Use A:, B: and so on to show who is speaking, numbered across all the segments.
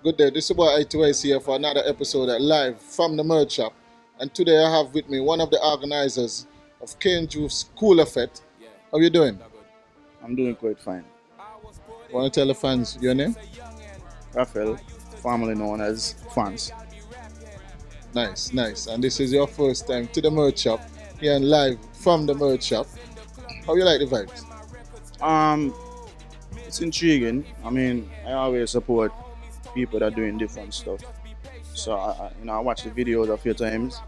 A: Good day. This is about I2IC here for another episode at live from the merch shop. And today I have with me one of the organizers of Cane Juice Cooler Fete. How you doing?
B: I'm doing quite fine.
A: Want to tell the fans your name?
B: Raphael, formerly known as Phonse.
A: Nice, nice. And this is your first time to the merch shop here and live from the merch shop. How you like the vibes?
B: It's intriguing. I mean, I always support people that are doing different stuff. So I watch the videos a few times.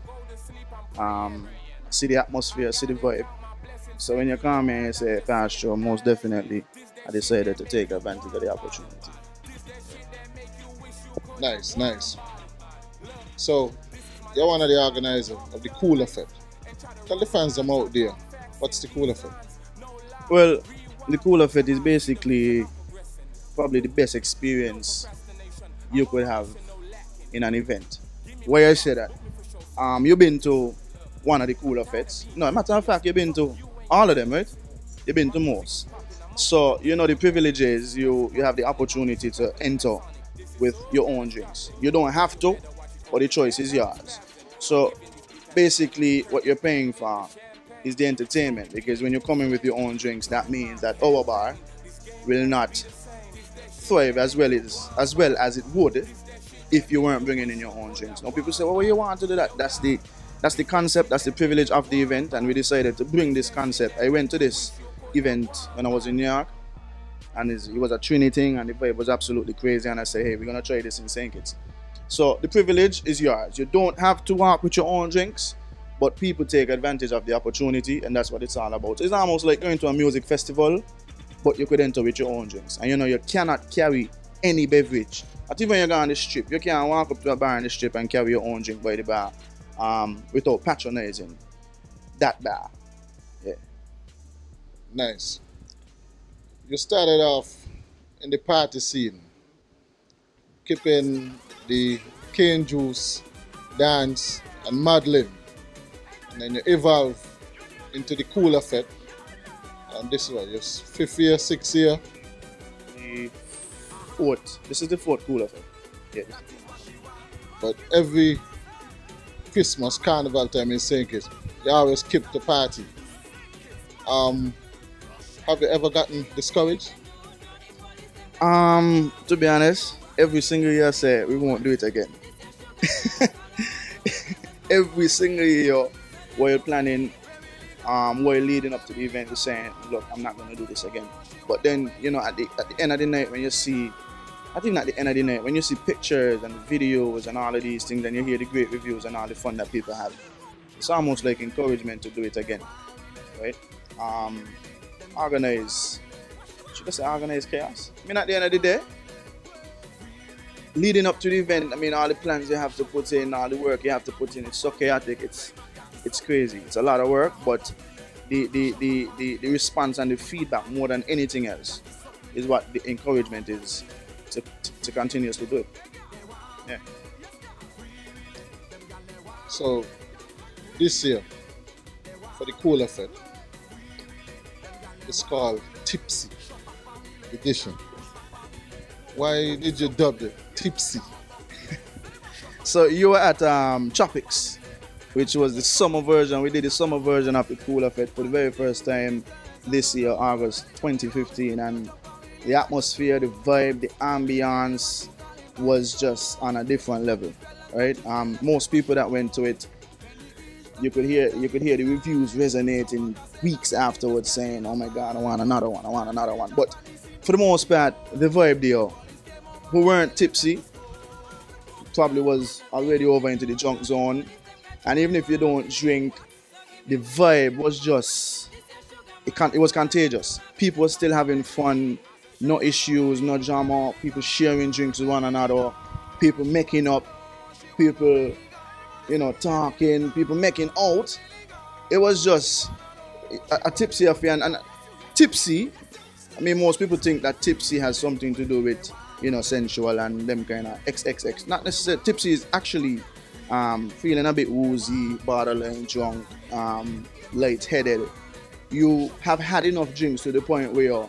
B: See the atmosphere, see the vibe. So when you come here and say fast show, most definitely I decided to take advantage of the opportunity.
A: Nice, nice. So you're one of the organizers of the Cooler Fete. Tell the fans them out there. What's the Cooler Fete?
B: Well, the Cooler Fete is basically probably the best experience you could have in an event. Why I say that? You've been to one of the Cooler Fetes. No, matter of fact, you've been to all of them, right? You've been to most. So, you know, the privilege is you have the opportunity to enter with your own drinks. You don't have to, but the choice is yours. So, basically, what you're paying for is the entertainment, because when you're coming with your own drinks, that means that our bar will not thrive as well as it would if you weren't bringing in your own drinks. Now people say, well, you want to do that? That's the concept, that's the privilege of the event, and we decided to bring this concept. I went to this event when I was in New York, and it was a Trinity thing, and the vibe was absolutely crazy, and I said, hey, we're gonna try this in St. Kitts. So the privilege is yours. You don't have to walk with your own drinks, but people take advantage of the opportunity, and that's what it's all about. It's almost like going to a music festival, but you could enter with your own drinks. And you know, you cannot carry any beverage. Not even when you go on the strip, you can't walk up to a bar on the strip and carry your own drink by the bar without patronizing that bar. Yeah.
A: Nice. You started off in the party scene, keeping the cane juice, dance, and modeling. And then you evolve into the Cooler Fete. And this is what, your fifth year, sixth year?
B: The fourth. This is the fourth Cooler Fete. Yeah.
A: But every Christmas, carnival time in St. Kitts, you always keep the party. Have you ever gotten discouraged?
B: To be honest, every single year I say we won't do it again. Every single year while you're planning, while you're leading up to the event, you're saying, look, I'm not gonna do this again. But then, you know, at the end of the night, when you see, I think at the end of the night, when you see pictures and videos and all of these things, and you hear the great reviews and all the fun that people have, it's almost like encouragement to do it again, right? Organize, should I say organize chaos? I mean, at the end of the day, leading up to the event, I mean, all the plans you have to put in, all the work you have to put in, it's so chaotic, it's crazy. It's a lot of work, but the response and the feedback more than anything else is what the encouragement is to continuously do it. Yeah.
A: So this year, for the Cooler Fete, it's called Tipsy edition. Why did you dub it Tipsy?
B: So you were at Tropics, which was the summer version. We did the summer version of the Cooler Fete for the very first time this year, August 2015, and the atmosphere, the vibe, the ambience was just on a different level, right? Most people that went to it, you could hear the reviews resonating weeks afterwards, saying, "Oh my God, I want another one, I want another one." But for the most part, the vibe there, who weren't tipsy, probably was already over into the drunk zone. And even if you don't drink, the vibe was just, it was contagious. People were still having fun, no issues, no drama, people sharing drinks with one another, people making up, people, you know, talking, people making out. It was just a tipsy affair. And tipsy, I mean, most people think that tipsy has something to do with, you know, sensual and them kind of XXX. Not necessarily. Tipsy is actually feeling a bit woozy, borderline drunk, lightheaded. You have had enough drinks to the point where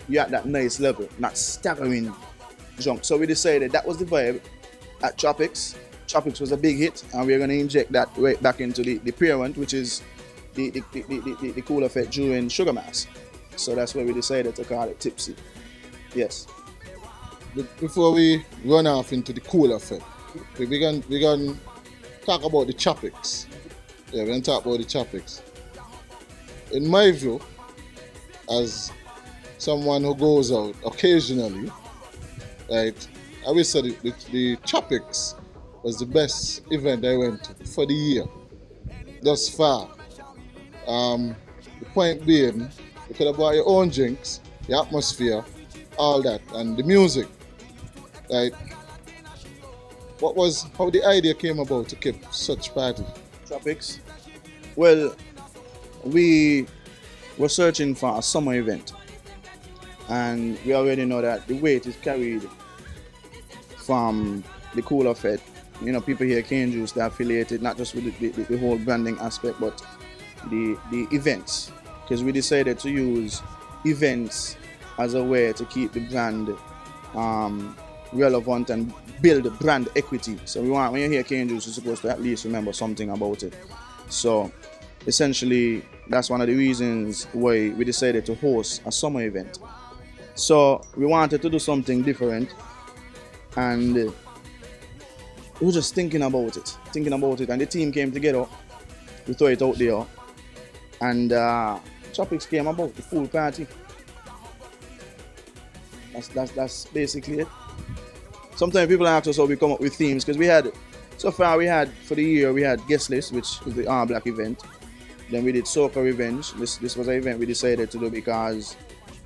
B: you're at that nice level, not staggering junk. So we decided that was the vibe at Tropics. Tropics was a big hit, and we're going to inject that right back into the parent, which is the Cooler Fete during Sugar Mass. So that's why we decided to call it Tipsy. Yes.
A: Before we run off into the Cooler Fete, we're going to talk about the Tropics. Yeah, we're going to talk about the Tropics. In my view, as someone who goes out occasionally, right, I would say the Tropics was the best event I went to for the year thus far. The point being, you could have bought your own drinks, the atmosphere, all that, and the music. Like, how the idea came about to keep such party?
B: Tropics. Well, we were searching for a summer event, and we already know that the weight is carried from the Cooler Fete. You know, people here cane juice, they're affiliated not just with the whole branding aspect, but the events. Because we decided to use events as a way to keep the brand relevant and build brand equity. So we want, when you hear cane juice, you're supposed to at least remember something about it. So essentially, that's one of the reasons why we decided to host a summer event. So we wanted to do something different, and we were just thinking about it, and the team came together. We threw it out there, and Tropics came about, the pool party. That's basically it. Sometimes people ask us how we come up with themes, because so far for the year, we had Guest List, which is the All Black event. Then we did Soca Revenge. This was an event we decided to do because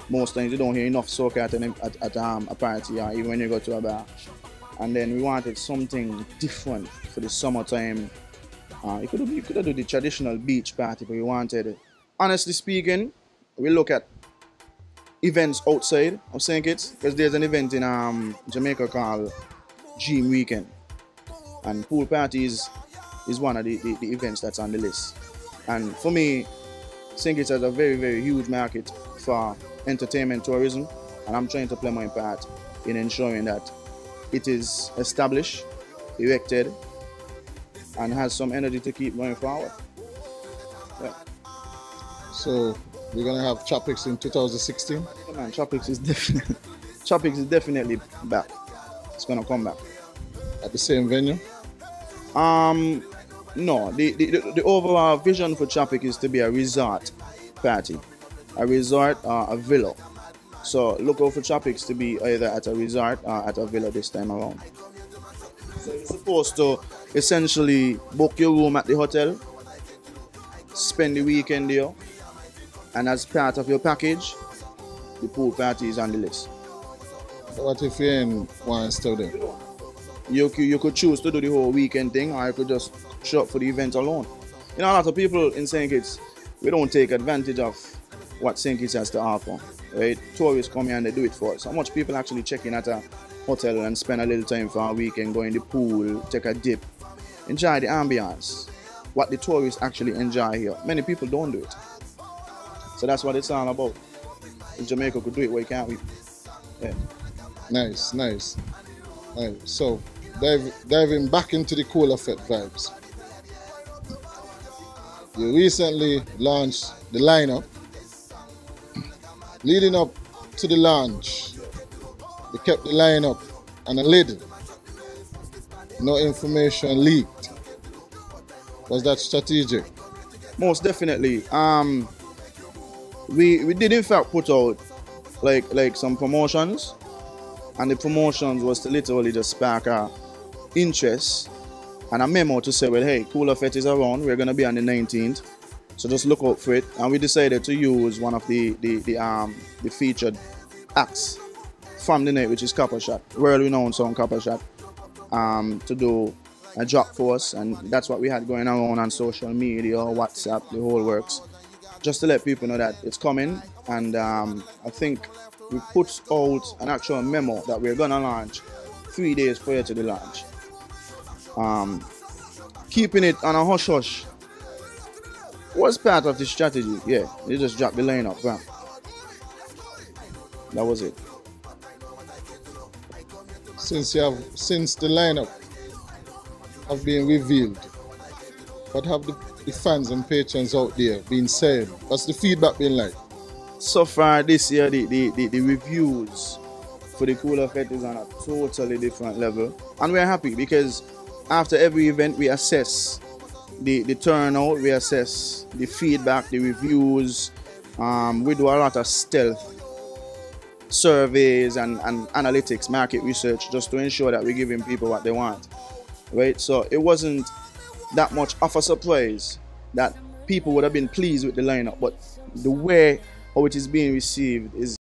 B: most times you don't hear enough soca at a party, or even when you go to a bar. And then we wanted something different for the summertime. You could have done the traditional beach party, but we wanted, honestly speaking, we look at events outside of St. Kitts, because there's an event in Jamaica called Dream Weekend, and pool parties is one of the events that's on the list. And for me, St. Kitts has a very, very huge market for entertainment tourism, and I'm trying to play my part in ensuring that it is established, erected, and has some energy to keep going forward. Yeah.
A: So we're gonna have Tropics in 2016.
B: Yeah, man, Tropics is definitely back. It's gonna come back
A: At the same venue.
B: No. The overall vision for Tropics is to be a resort party, a resort or a villa. So look out for Tropics to be either at a resort or at a villa this time around. So you're supposed to essentially book your room at the hotel, spend the weekend there, and as part of your package, the pool party is on the list.
A: What if you're in one studio?
B: You could choose to do the whole weekend thing, or you could just show up for the event alone. You know, a lot of people in St. Kitts, we don't take advantage of what St. Kitts has to offer. Right? Tourists come here and they do it for us. How much people actually check in at a hotel and spend a little time for a weekend, go in the pool, take a dip, enjoy the ambience, what the tourists actually enjoy here. Many people don't do it. So that's what it's all about. If Jamaica could do it, why can't we? Yeah.
A: Nice. So, diving back into the Cooler Fete vibes. You recently launched the lineup. Leading up to the launch, you kept the lineup on a lid. No information leaked. Was that strategic?
B: Most definitely. We did in fact put out like some promotions, and the promotions was to literally just spark our interest and a memo to say, well, hey, Cooler Fete is around. We're gonna be on the 19th, so just look out for it. And we decided to use one of the featured acts from the night, which is Copper Shot, world-renowned song Copper Shot, to do a drop for us, and that's what we had going on social media, WhatsApp, the whole works, just to let people know that it's coming. And I think we put out an actual memo that we're gonna launch 3 days prior to the launch. Keeping it on a hush-hush was part of the strategy. Yeah, you just dropped the lineup, bam. That was it.
A: since the lineup have been revealed, what have the fans and patrons out there been saying? What's the feedback been like?
B: So far this year, the reviews for the Cooler Fete is on a totally different level, and we're happy because after every event we assess the turnout, we assess the feedback, the reviews. We do a lot of stealth surveys and analytics, market research, just to ensure that we're giving people what they want, right? So it wasn't that much of a surprise that people would have been pleased with the lineup, but the way how it is being received is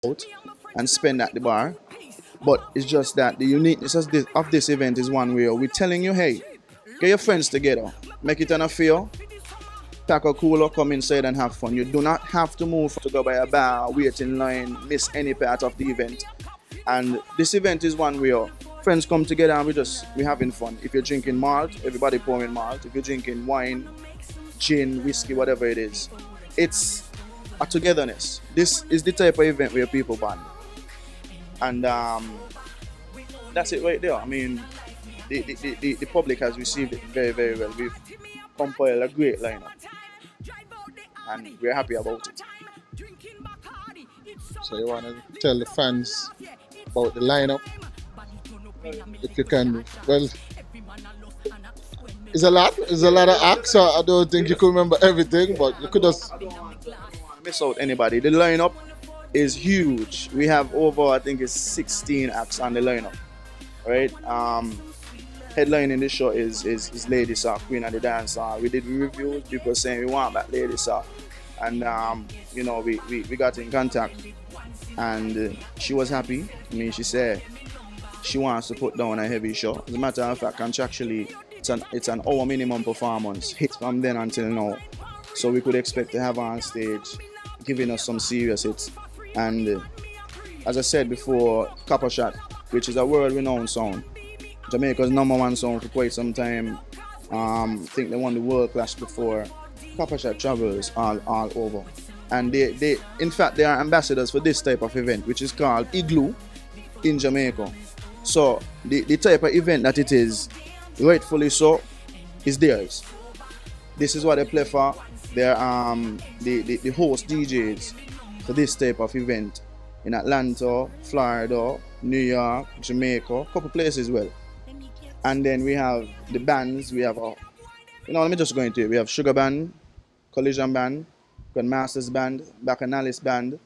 B: out and spend at the bar. But it's just that the uniqueness of this event is one where we're telling you, hey, get your friends together, make it an affair, pack a cooler, come inside and have fun. You do not have to move to go by a bar, wait in line, miss any part of the event. And this event is one where friends come together and we're having fun. If you're drinking malt, everybody pouring malt. If you're drinking wine, gin, whiskey, whatever it is, it's a togetherness. This is the type of event where people bond. And that's it right there. I mean, the public has received it very, very well. We've compiled a great lineup, and we're happy about it.
A: So you want to tell the fans about the lineup? If you can, well, it's a lot. It's a lot of acts. So I don't think you could remember everything, but you could just.
B: I don't want to miss out anybody. The lineup is huge. We have over, I think it's 16 acts on the lineup, right? Headlining the show is Lady Sock, Queen of the Dance. We did reviews, people saying we want that Lady Sock, and you know, we got in contact, and she was happy. I mean, she said she wants to put down a heavy show. As a matter of fact, contractually, it's an hour minimum performance hit from then until now, so we could expect to have her on stage giving us some serious hits. And as I said before, Copper Shot, which is a world-renowned sound, Jamaica's #1 song for quite some time. I think they won the World Clash before. Copper Shot travels all over, and they in fact they are ambassadors for this type of event, which is called Igloo in Jamaica. So the type of event that it is, rightfully so, is theirs. This is what they play for. They're the host DJs for this type of event in Atlanta, Florida, New York, Jamaica, a couple places as well. And then we have the bands. We have let me just go into it. We have Sugar Band, Collision Band, Grandmasters Band, Bacchanalists Band.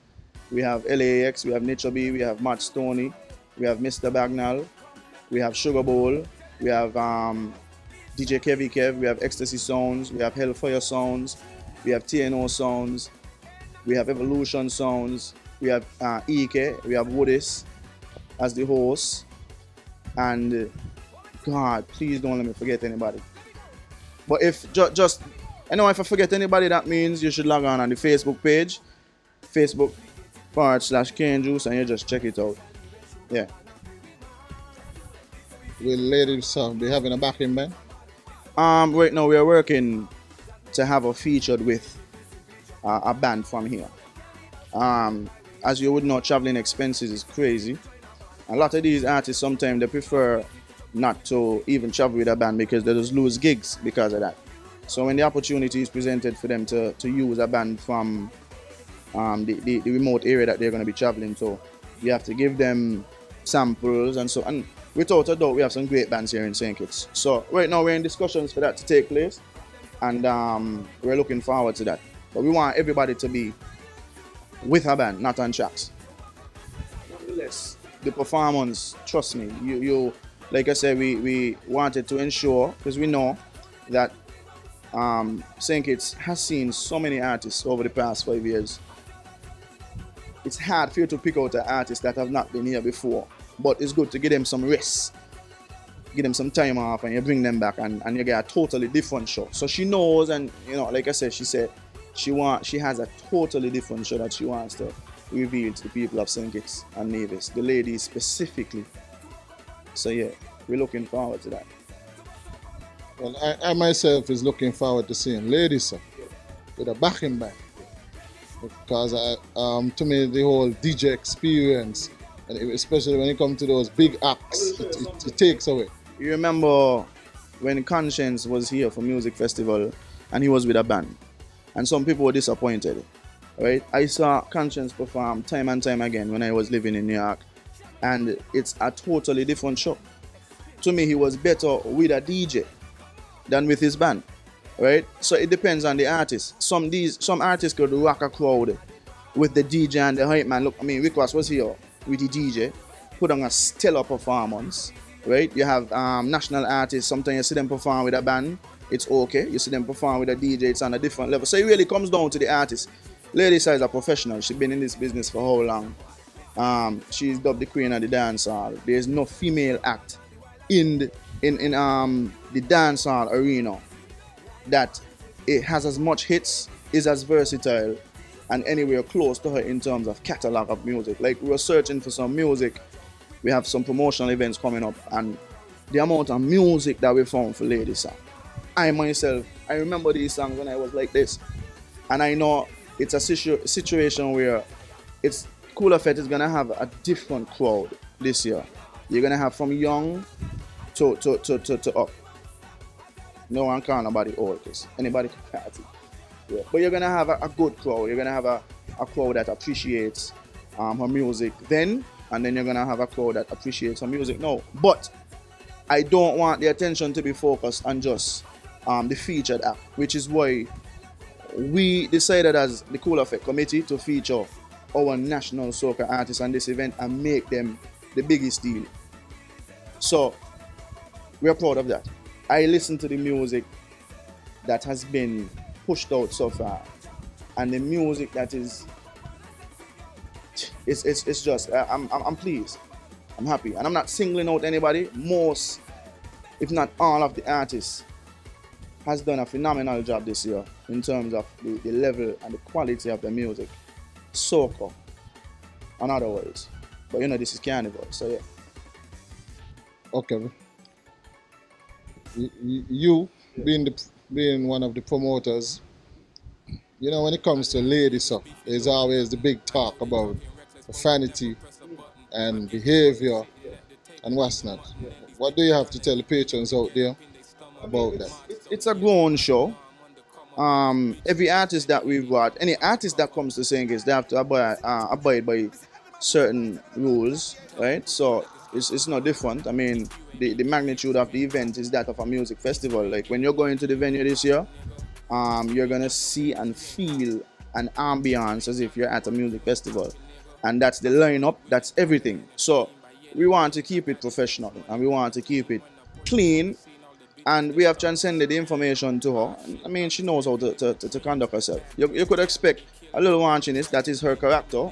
B: We have LAX, we have Nature B, we have Matt Stoney, we have Mr. Bagnall, we have Sugar Bowl, we have DJ Kevy Kev, we have Ecstasy Sounds, we have Hellfire Sounds, we have TNO Sounds, we have Evolution Sounds, we have EK, we have Woodis as the host, and God, please don't let me forget anybody. But if just I know if I forget anybody, that means you should log on the Facebook page, Facebook.com/Cane Juice, and you just check it out. Yeah.
A: Will Lady Sock be having a backing band?
B: Right now we are working to have a featured with a band from here. As you would know, traveling expenses is crazy. A lot of these artists sometimes they prefer not to even travel with a band because they just lose gigs because of that. So when the opportunity is presented for them to use a band from the remote area that they're going to be traveling to, you have to give them samples and so. And without a doubt, we have some great bands here in St. Kitts. So right now we're in discussions for that to take place, and we're looking forward to that. But we want everybody to be with a band, not on tracks. Nonetheless, the performance, trust me, you like I said, we wanted to ensure, because we know that St. Kitts has seen so many artists over the past 5 years. It's hard for you to pick out an artist that have not been here before, but it's good to give them some rest give them some time off and you bring them back and you get a totally different show. So she knows, and you know, like I said, she said she has a totally different show that she wants to reveal to the people of St. Kitts and Nevis, the ladies specifically. So yeah, we're looking forward to that.
A: Well, I myself is looking forward to seeing ladies, sir, with a backing band. Because to me, the whole DJ experience, and especially when it comes to those big acts, it takes away.
B: You remember when Conscience was here for music festival and he was with a band, and some people were disappointed, right? I saw Conscience perform time and time again when I was living in New York, and it's a totally different show. To me, he was better with a DJ than with his band, right? So it depends on the artist. Some artists could rock a crowd with the DJ and the hype man. Look, I mean, Rick Ross was here with the DJ, put on a stellar performance, right? You have national artists, sometimes you see them perform with a band, it's okay. You see them perform with a DJ, it's on a different level. So it really comes down to the artist. Lady is a professional. She's been in this business for how long? She's dubbed the queen of the dance hall. There's no female act in the dance hall arena that it has as much hits, is as versatile, and anywhere close to her in terms of catalog of music. Like, we were searching for some music. We have some promotional events coming up, and the amount of music that we found for ladies. I myself, I remember these songs when I was like this, and I know it's a situation where it's Cooler Fete is gonna have a different crowd this year. You're gonna have from young to up. No one can nobody old, because anybody can party. Yeah. But you're gonna have a good crowd. You're gonna have a crowd that appreciates her music then, and then you're gonna have a crowd that appreciates her music now. But I don't want the attention to be focused on just the featured act, which is why we decided as the Cooler Fete committee to feature our national soca artists on this event and make them the biggest deal. So we're proud of that. I listen to the music that has been pushed out so far, and the music that is, it's just, I'm pleased, I'm happy, and I'm not singling out anybody. Most, if not all, of the artists has done a phenomenal job this year in terms of the level and the quality of the music, soca, in other words. But you know, this is Carnival, so yeah.
A: Okay. You being one of the promoters, you know, when it comes to ladies up, there's always the big talk about profanity and behavior and what's not. What do you have to tell the patrons out there about that?
B: It's a grown show. Every artist that we've got, any artist that comes to sing is they have to abide by certain rules, right? So it's not different. I mean, the magnitude of the event is that of a music festival. Like, when you're going to the venue this year, you're gonna see and feel an ambiance as if you're at a music festival, and that's the lineup. That's everything. So we want to keep it professional and we want to keep it clean, and we have transcended the information to her. I mean, she knows how to conduct herself. You could expect a little raunchiness. That is her character.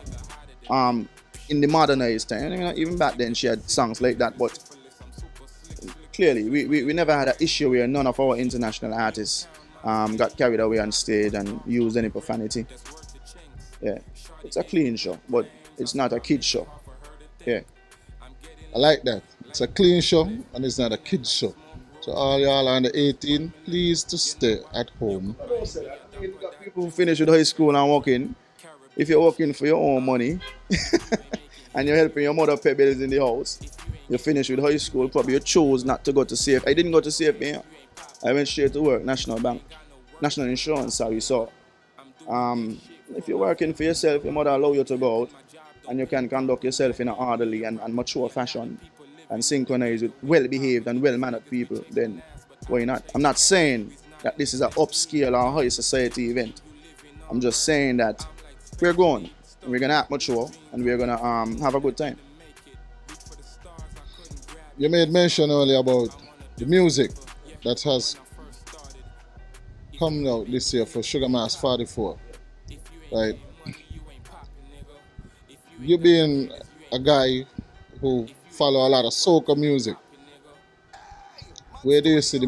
B: In the modernized time, you know, even back then she had songs like that, but clearly we never had an issue where none of our international artists got carried away on stage and used any profanity. Yeah, it's a clean show, but it's not a kid show. Yeah,
A: I like that. It's a clean show and it's not a kid's show. So all y'all under 18, please to stay at home.
B: People who finish with high school and working, if you're working for your own money and you're helping your mother pay bills in the house, you finish with high school, probably you chose not to go to CF. I didn't go to CF, I went straight to work, National Bank, National Insurance, sorry. So if you're working for yourself, your mother allow you to go out and you can conduct yourself in an orderly and mature fashion and synchronize with well-behaved and well-mannered people, then why not? I'm not saying that this is an upscale or high society event. I'm just saying that we're going, we're gonna act mature, and we're gonna have a good time.
A: You made mention earlier about the music that has come out this year for Sugar Mass 44, right? You being a guy who follow a lot of soca music, where do you see the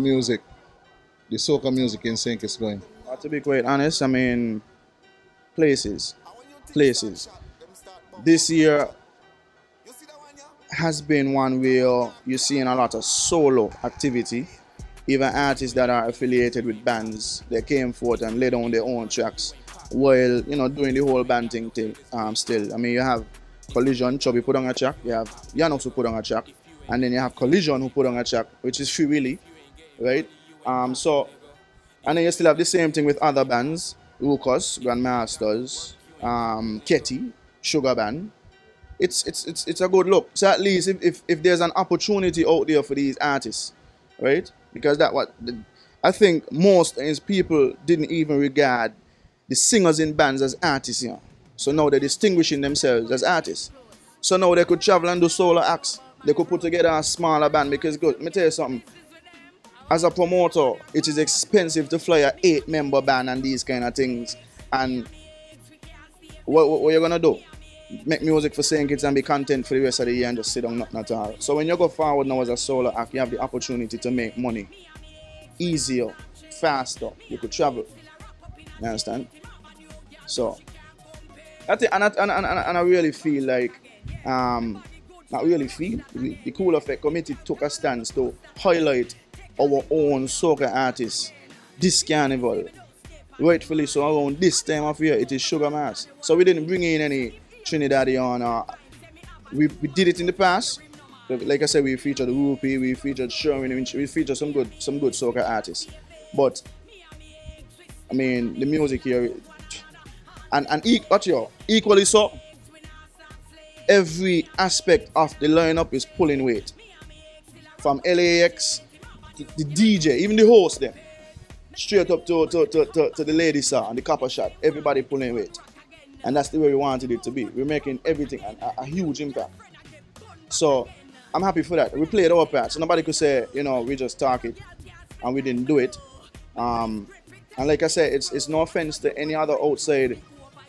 A: soca music in St. Kitts going?
B: To be quite honest, I mean, places, places. This year has been one where you're seeing a lot of solo activity. Even artists that are affiliated with bands, they came forth and laid on their own tracks while, you know, doing the whole band thing still. I mean, you have Collision, Chubby put on a track, you have Janos who put on a track, and then you have Collision who put on a track, which is Free Willy, right? And then you still have the same thing with other bands, Lucas, Grandmasters, Ketty, Sugar Band. It's a good look. So at least if there's an opportunity out there for these artists, right? Because I think most people didn't even regard the singers in bands as artists, you know. So now they're distinguishing themselves as artists. So now they could travel and do solo acts. They could put together a smaller band because, good, let me tell you something. As a promoter, it is expensive to fly a 8-member band and these kind of things. And what you're gonna do? Make music for St. Kitts and be content for the rest of the year and just sit down, nothing at all. So when you go forward now as a solo act, you have the opportunity to make money easier, faster. You could travel. You understand? So I think, and I really feel like, not really feel, the Cooler Fete committee took a stance to highlight our own soca artists this carnival. Rightfully so, around this time of year, it is Sugar Mass. So we didn't bring in any Trinidadian. We did it in the past. Like I said, we featured Rupi, we featured Sherwin, we featured some good soca artists. But I mean, the music here, and equally so, every aspect of the lineup is pulling weight. From LAX to the DJ, even the host them, straight up to the ladies and the copper shot, everybody pulling weight. And that's the way we wanted it to be. We're making everything a huge impact. So I'm happy for that. We played our part. So nobody could say, you know, we just talk it and we didn't do it. And like I said, it's no offense to any other outside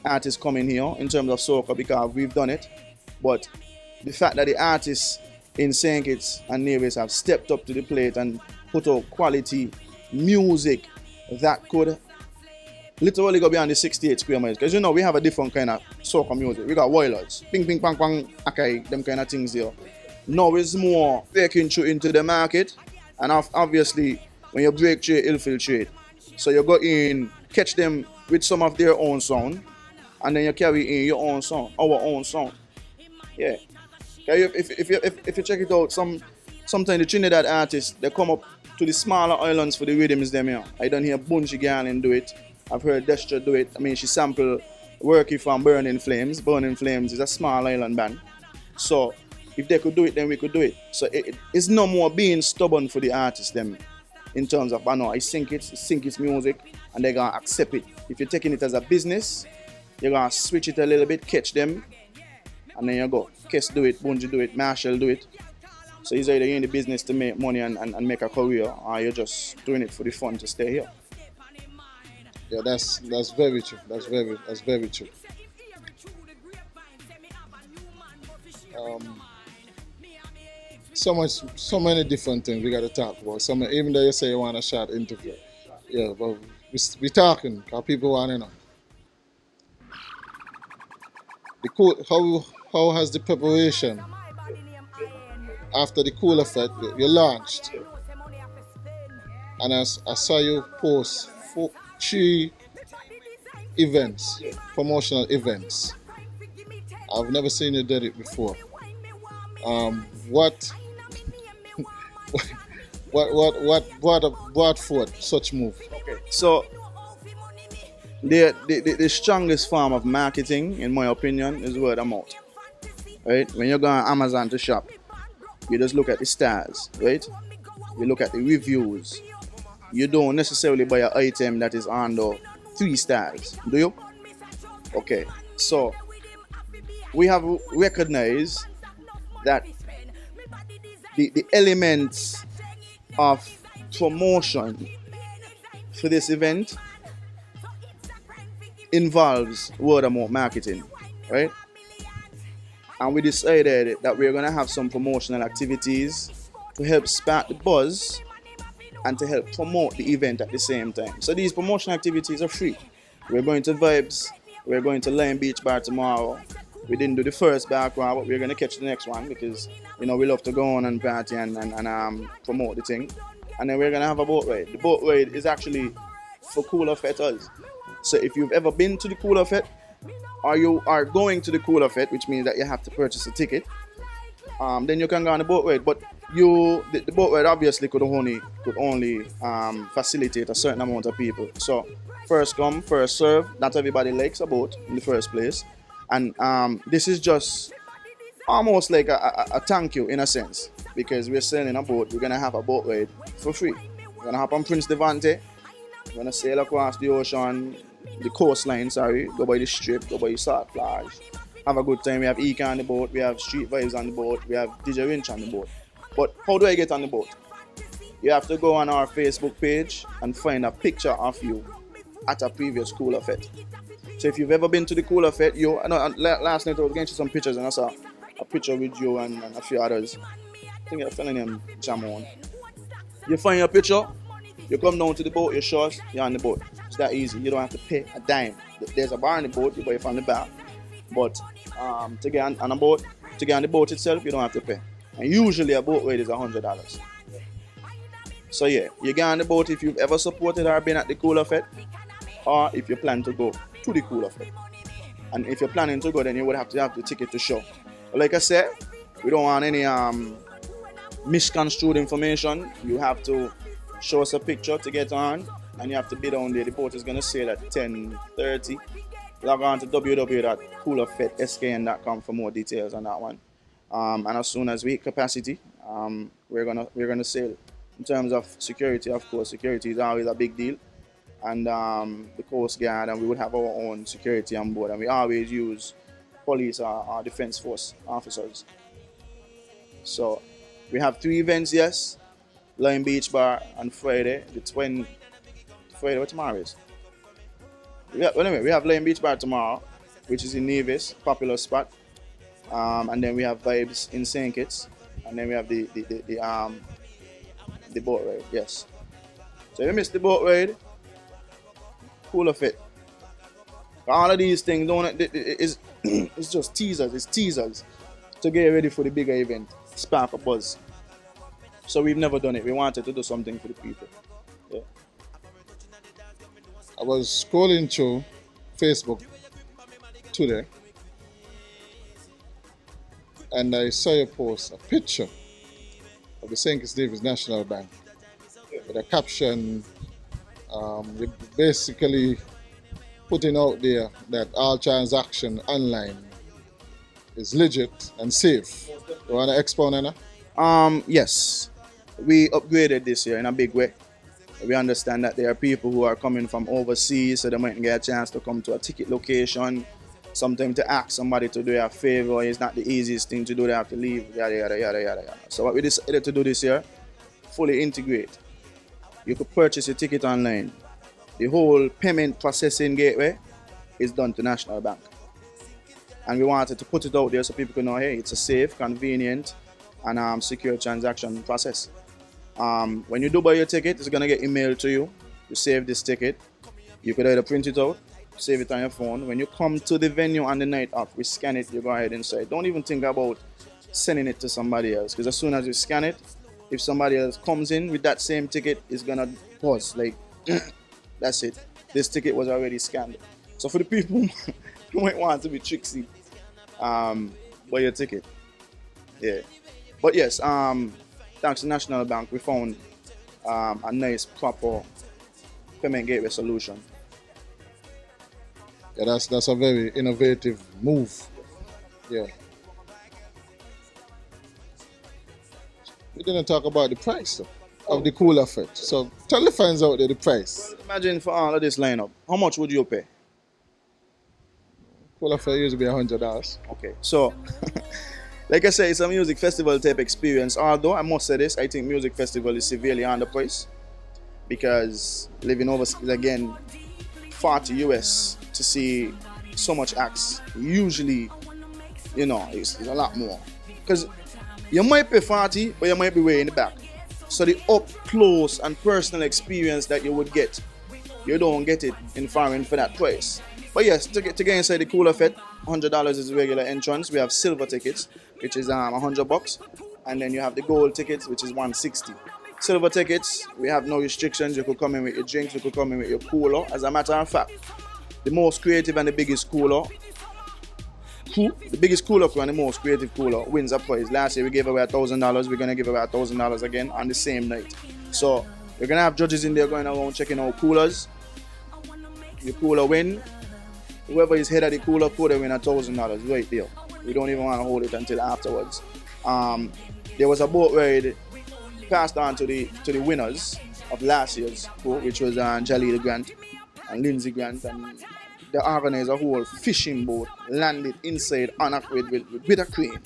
B: artists coming here in terms of soca because we've done it. But the fact that the artists in St. Kitts and Nevis have stepped up to the plate and put out quality music that could literally go beyond the 68 square miles. Because you know, we have a different kind of soca music. We got Wailers, ping, ping, pang, pang, okay, them kind of things there. Now it's more breaking through into the market. And obviously, when you break through, it'll infiltrate. So you go in, catch them with some of their own sound, and then you carry in your own sound, our own sound. Yeah. If you check it out, sometimes the Trinidad artists, they come up to the smaller islands for the rhythms them here. I don't hear Bunchy Garland do it. I've heard Destra do it. I mean, she sampled Worky from Burning Flames. Burning Flames is a small island band. So if they could do it, then we could do it. So it's no more being stubborn for the artists them in terms of, I know, I sing it's music, and they're going to accept it. If you're taking it as a business, you're going to switch it a little bit, catch them, and then you go. Kess do it, Bunji do it, Marshall do it. So it's either you're in the business to make money and make a career, or you're just doing it for the fun to stay here.
A: Yeah, that's very true. That's very true. So many different things we got to talk about. Even though you say you want a short interview, yeah, but we talking because people want to know. How has the preparation after the Cooler Fete you launched? And I saw you post 3 events, promotional events. I've never seen you do it before. What brought forth such move?
B: Okay, so the strongest form of marketing, in my opinion, is word of mouth. Right? When you go on Amazon to shop, you just look at the stars, right? You look at the reviews. You don't necessarily buy an item that is under 3 stars, do you? Okay, so we have recognized that the elements of promotion for this event involves word of mouth marketing, right? And we decided that we're going to have some promotional activities to help spark the buzz and to help promote the event at the same time. So these promotion activities are free. We're going to Vibes, we're going to Lime Beach Bar tomorrow. We didn't do the first back row, but we're going to catch the next one because, we love to go on and party and promote the thing. And then we're going to have a boat ride. The boat ride is actually for Cooler Fetters. So if you've ever been to the Cooler Fete, or you are going to the Cooler Fete, which means that you have to purchase a ticket, then you can go on the boat ride. But the boat ride obviously could only facilitate a certain amount of people. So first come, first serve. Not everybody likes a boat in the first place. And this is just almost like a thank you in a sense, because we're selling a boat. We're going to have a boat ride for free. We're going to hop on Prince Devante. We're going to sail across the ocean, the coastline, go by the strip, go by the Salt Plage. Have a good time. We have Eka on the boat, we have Street Vibes on the boat, we have DJ Winch on the boat. But how do I get on the boat? You have to go on our Facebook page and find a picture of you at a previous Cooler Fete. So if you've ever been to the Cooler Fete, last night I was getting some pictures and I saw a picture with you and a few others. I think a fellow named Jamon. You find your picture, you come down to the boat, you show us, you're on the boat. It's that easy. You don't have to pay a dime. There's a bar on the boat, you buy it from the bar. But to get on the boat itself, you don't have to pay. And usually a boat ride is $100. So yeah, you get on the boat if you've ever supported or been at the Cooler Fete, or if you plan to go to the Cooler Fete. And if you're planning to go, then you would have to have the ticket to show. But like I said, we don't want any misconstrued information. You have to show us a picture to get on, and you have to be down there. The boat is going to sail at 10:30. Log on to www.coolerfeteskn.com for more details on that one. And as soon as we hit capacity, we're gonna sail. In terms of security, of course, security is always a big deal. And the Coast Guard, and we would have our own security on board, and we always use police or defense force officers. So we have 3 events, yes. Lime Beach Bar on Friday, Friday, what tomorrow is? We have Lime Beach Bar tomorrow, which is in Nevis, popular spot. And then we have Vibes in St. Kitts, and then we have the boat ride, yes. So if you missed the boat ride, Cooler Fete. All of these things, it's just teasers. It's teasers to get ready for the bigger event, spark a buzz. So we've never done it. We wanted to do something for the people. Yeah.
A: I was scrolling through Facebook today, and I saw you post a picture of the St. Kitts Davis National Bank with a caption. You're basically putting out there that all transaction online is legit and safe. You want to expound on that?
B: Yes. We upgraded this year in a big way. We understand that there are people who are coming from overseas, so they might get a chance to come to a ticket location. Sometimes to ask somebody to do a favor is not the easiest thing to do. They have to leave, yada, yada, yada, yada, yada. So what we decided to do this year, fully integrate. You could purchase a ticket online. The whole payment processing gateway is done to National Bank. And we wanted to put it out there so people can know, hey, it's a safe, convenient, and secure transaction process. When you do buy your ticket, it's going to get emailed to you. You save this ticket. You could either print it out, save it on your phone. When you come to the venue on the night of, we scan it, you go ahead inside. Don't even think about sending it to somebody else, because as soon as you scan it, if somebody else comes in with that same ticket, it's going to pause. Like, that's it. This ticket was already scanned. So for the people who might want to be tricksy, buy your ticket. Yeah. But yes, thanks to National Bank, we found a nice, proper payment gateway solution.
A: Yeah, that's a very innovative move. Yeah. We didn't talk about the price though, of the Cooler Fete. So tell the fans out there the price.
B: Imagine for all of this lineup, how much would you pay?
A: Cooler Fete used to be $100.
B: Okay, so like I said, it's a music festival type experience. Although I must say this, I think music festival is severely underpriced, because living overseas again, far to US to see so much acts, usually, it's a lot more. Because you might pay 40, but you might be way in the back. So the up close and personal experience that you would get, you don't get it in foreign for that price. But yes, to get inside the Cooler Fete, $100 is the regular entrance. We have silver tickets, which is $100, and then you have the gold tickets, which is $160. Silver tickets, we have no restrictions. You could come in with your drinks, you could come in with your cooler. As a matter of fact, the most creative and the biggest cooler crew, the biggest cooler crew and the most creative cooler wins a prize. Last year we gave away $1,000. We're gonna give away $1,000 again on the same night. So we're gonna have judges in there going around checking out coolers. Your cooler win. Whoever is head of the cooler could win $1,000 right there. We don't even want to hold it until afterwards. There was a boat ride passed on to the winners of last year's crew, which was Jaleel Grant and Lindsay Grant, and the organizer whole fishing boat landed inside on a with a crane,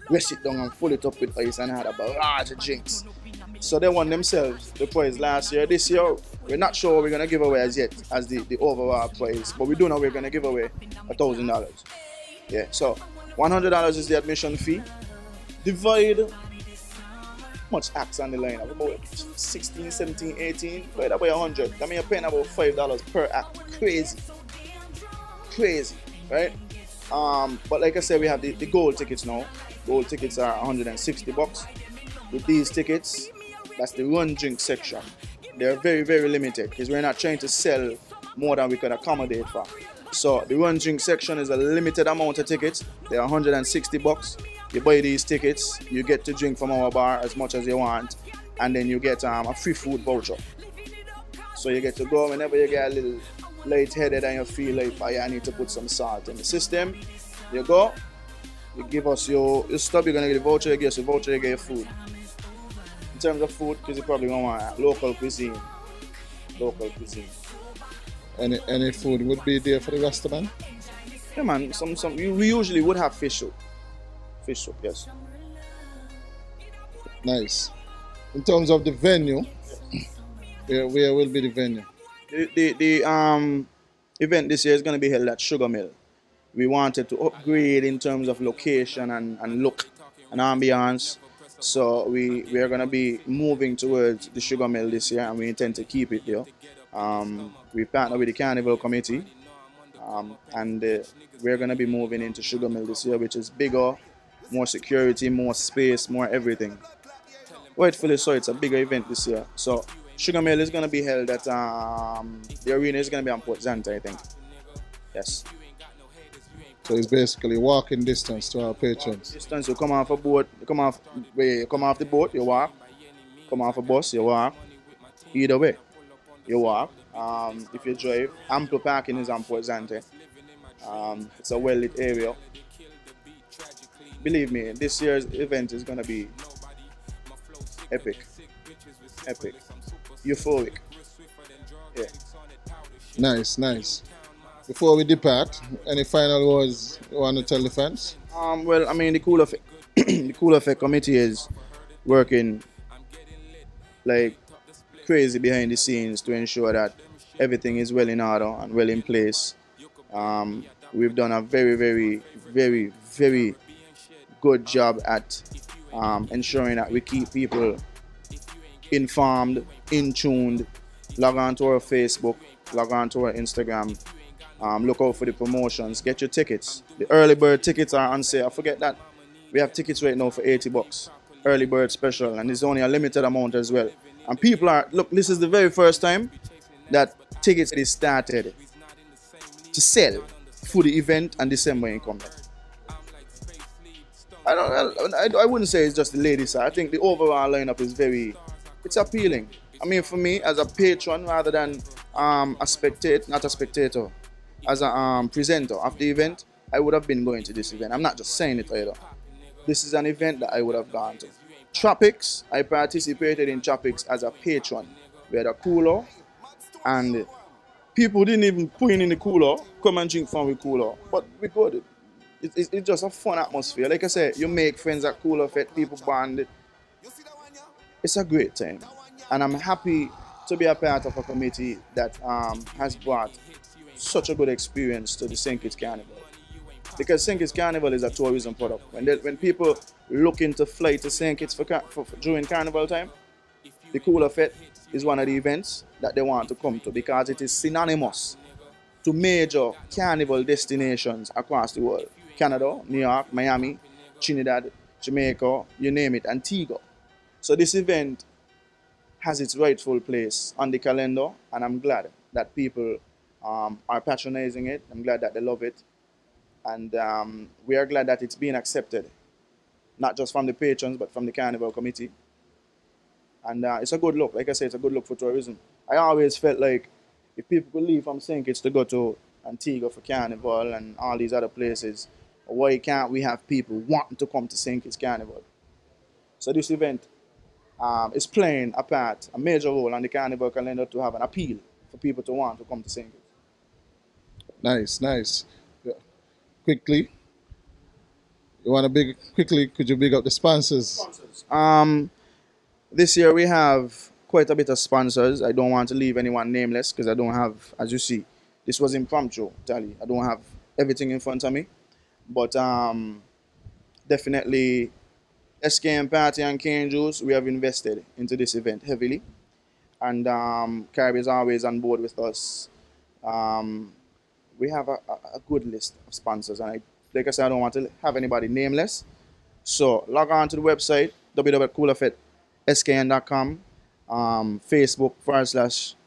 B: rest it down and full it up with ice and had a barrage of drinks. So they won themselves the prize last year. This year, we're not sure we're going to give away as yet as the overall prize, but we do know we're going to give away $1,000. Yeah, so $100 is the admission fee. Divide much acts on the line, about 16, 17, 18, divide by 100. That means you're paying about $5 per act. Crazy, right? But like I said, we have the gold tickets now. Gold tickets are $160. With these tickets, that's the run drink section. They're very, very limited because we're not trying to sell more than we can accommodate for. So the run drink section is a limited amount of tickets. They're $160. You buy these tickets, you get to drink from our bar as much as you want, and then you get a free food voucher. So you get to go whenever you get a little lightheaded and you feel like, oh yeah, I need to put some salt in the system. You go, you give us your stuff, you're gonna get a voucher, you get us a voucher, you get your food. In terms of food, because you probably gonna want local cuisine.
A: Any food would be there for the restaurant?
B: Yeah man, we usually would have fish soup. Fish soup, yes.
A: Nice. In terms of the venue, where will be the venue?
B: The event this year is going to be held at Sugar Mill. We wanted to upgrade in terms of location and look and ambience. So we are going to be moving towards the Sugar Mill this year, and we intend to keep it there. We partnered with the Carnival Committee, and we're going to be moving into Sugar Mill this year, which is bigger, more security, more space, more everything. Rightfully so, it's a bigger event this year. So Sugar Mill is going to be held at the arena is going to be on Port Zanta, I think. Yes.
A: So it's basically walking distance to our patrons.
B: Distance, you come off a boat, you come off the boat, you walk. Come off a bus, you walk. Either way, you walk. If you drive, ample parking is on Port Zanta. It's a well-lit area. Believe me, this year's event is going to be epic. Euphoric. Yeah.
A: Nice. Before we depart, any final words you want to tell the fans?
B: Well, I mean, the Cooler Fete committee is working like crazy behind the scenes to ensure that everything is well in order and well in place. We've done a very, very, very, very good job at ensuring that we keep people informed, in tuned. Log on to our Facebook, log on to our Instagram. Look out for the promotions. Get your tickets. The early bird tickets are on sale. Forget that. We have tickets right now for $80. Early bird special, and it's only a limited amount as well. And people are, look, this is the very first time that tickets is started to sell for the event and December income. I wouldn't say it's just the ladies side. I think the overall lineup is it's appealing. I mean, for me, as a patron rather than a spectator, not a spectator, as a presenter of the event, I would have been going to this event. I'm not just saying it either. This is an event that I would have gone to. Tropics, I participated in Tropics as a patron. We had a cooler, and people didn't even put in the cooler, come and drink from the cooler. But we could. It's just a fun atmosphere. Like I said, you make friends at Cooler Fete, people bond. It's a great time. And I'm happy to be a part of a committee that has brought such a good experience to the St. Kitts Carnival. Because St. Kitts Carnival is a tourism product. When people looking to fly to St. Kitts for during Carnival time, the Cooler Fete is one of the events that they want to come to because it is synonymous to major carnival destinations across the world. Canada, New York, Miami, Trinidad, Jamaica, you name it, Antigua. So this event has its rightful place on the calendar, and I'm glad that people are patronizing it. I'm glad that they love it. And we are glad that it's being accepted, not just from the patrons, but from the Carnival Committee. And it's a good look. Like I said, it's a good look for tourism. I always felt like if people could leave from St. Kitts to go to Antigua for Carnival and all these other places, why can't we have people wanting to come to St. Kitts Carnival? So this event is playing a part, a major role on the Carnival calendar to have an appeal for people to want to come to St. Kitts.
A: Nice, nice. Yeah. Quickly, could you big up the sponsors?
B: This year we have quite a bit of sponsors. I don't want to leave anyone nameless because I don't have, as you see, this was impromptu, Tally. I don't have everything in front of me. But definitely SKM Party and Cane Juice, we have invested into this event heavily. And Carib is always on board with us. We have a good list of sponsors. And like I said, I don't want to have anybody nameless. So log on to the website, www.coolerfeteskn.com, Facebook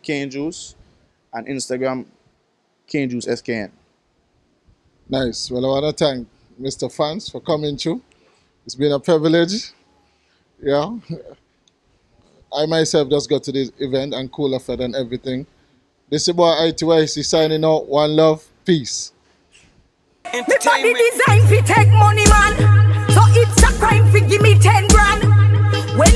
B: /Cane Juice, and Instagram Cane Juice SKN.
A: Nice. Well, I want to thank Mr. Phonse for coming through. It's been a privilege. Yeah. I myself just got to this event and Cooler Fete and everything. This is about ITYC signing out. One love. Peace.
C: Me body design fi take money, man. So it's a crime fi give me 10 grand. When